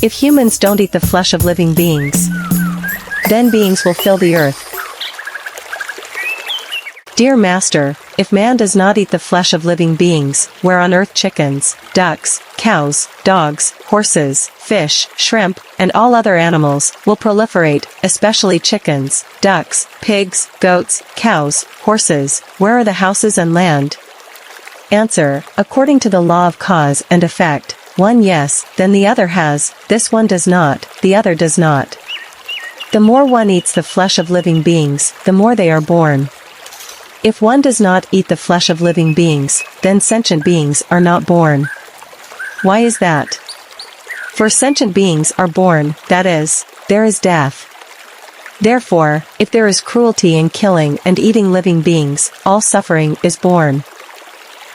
If humans don't eat the flesh of living beings, then beings will fill the earth. Dear Master, if man does not eat the flesh of living beings, where on earth chickens, ducks, cows, dogs, horses, fish, shrimp, and all other animals will proliferate, especially chickens, ducks, pigs, goats, cows, horses, where are the houses and land? Answer, according to the law of cause and effect, one yes, then the other has, this one does not, the other does not. The more one eats the flesh of living beings, the more they are born. If one does not eat the flesh of living beings, then sentient beings are not born. Why is that? For sentient beings are born, that is, there is death. Therefore, if there is cruelty in killing and eating living beings, all suffering is born.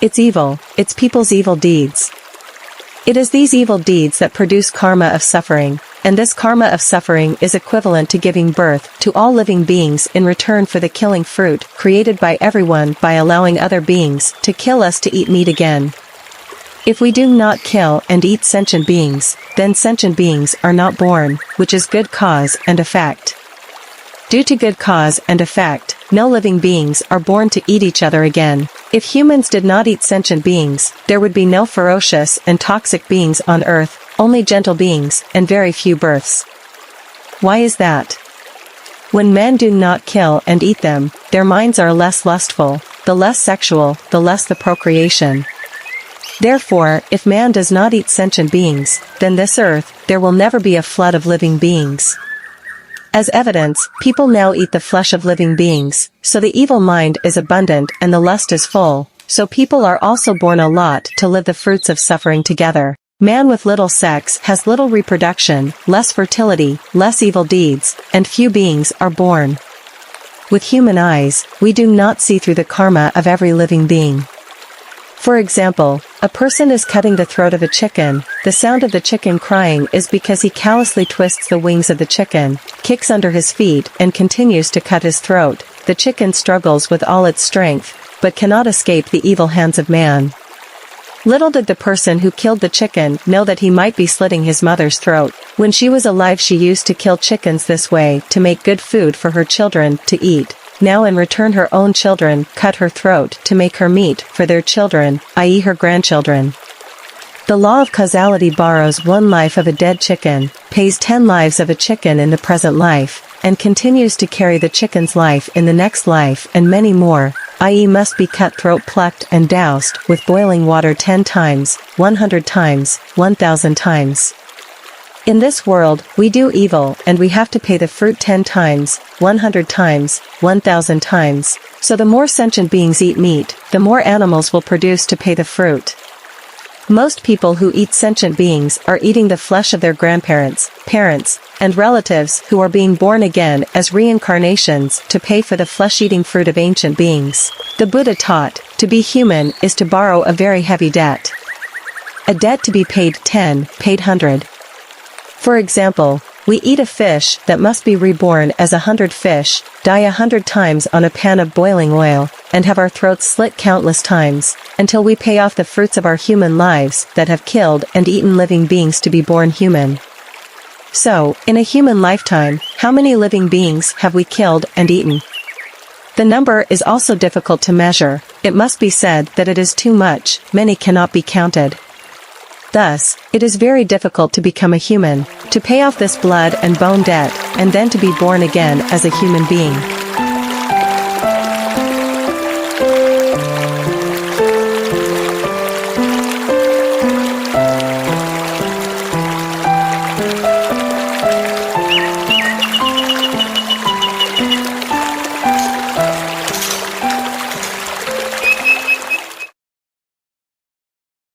It's evil, it's people's evil deeds. It is these evil deeds that produce karma of suffering, and this karma of suffering is equivalent to giving birth to all living beings in return for the killing fruit created by everyone by allowing other beings to kill us to eat meat again. If we do not kill and eat sentient beings, then sentient beings are not born, which is good cause and effect. Due to good cause and effect, no living beings are born to eat each other again. If humans did not eat sentient beings, there would be no ferocious and toxic beings on earth, only gentle beings, and very few births. Why is that? When men do not kill and eat them, their minds are less lustful, the less sexual, the less the procreation. Therefore, if man does not eat sentient beings, then this earth, there will never be a flood of living beings. As evidence, people now eat the flesh of living beings, so the evil mind is abundant and the lust is full, so people are also born a lot to live the fruits of suffering together. Man with little sex has little reproduction, less fertility, less evil deeds, and few beings are born. With human eyes, we do not see through the karma of every living being. For example, a person is cutting the throat of a chicken. The sound of the chicken crying is because he callously twists the wings of the chicken, kicks under his feet, and continues to cut his throat. The chicken struggles with all its strength, but cannot escape the evil hands of man. Little did the person who killed the chicken know that he might be slitting his mother's throat. When she was alive, she used to kill chickens this way to make good food for her children to eat. Now in return her own children cut her throat to make her meat for their children, i.e. her grandchildren. The law of causality borrows one life of a dead chicken, pays 10 lives of a chicken in the present life, and continues to carry the chicken's life in the next life and many more, i.e. must be cut throat, plucked and doused with boiling water 10 times, 100 times, 1,000 times. In this world, we do evil and we have to pay the fruit 10 times, 100 times, 1,000 times, so the more sentient beings eat meat, the more animals will produce to pay the fruit. Most people who eat sentient beings are eating the flesh of their grandparents, parents, and relatives who are being born again as reincarnations to pay for the flesh-eating fruit of ancient beings. The Buddha taught, to be human is to borrow a very heavy debt. A debt to be paid 10, paid 100. For example, we eat a fish that must be reborn as 100 fish, die 100 times on a pan of boiling oil, and have our throats slit countless times, until we pay off the fruits of our human lives that have killed and eaten living beings to be born human. So, in a human lifetime, how many living beings have we killed and eaten? The number is also difficult to measure. It must be said that it is too much, many cannot be counted. Thus, it is very difficult to become a human, to pay off this blood and bone debt, and then to be born again as a human being.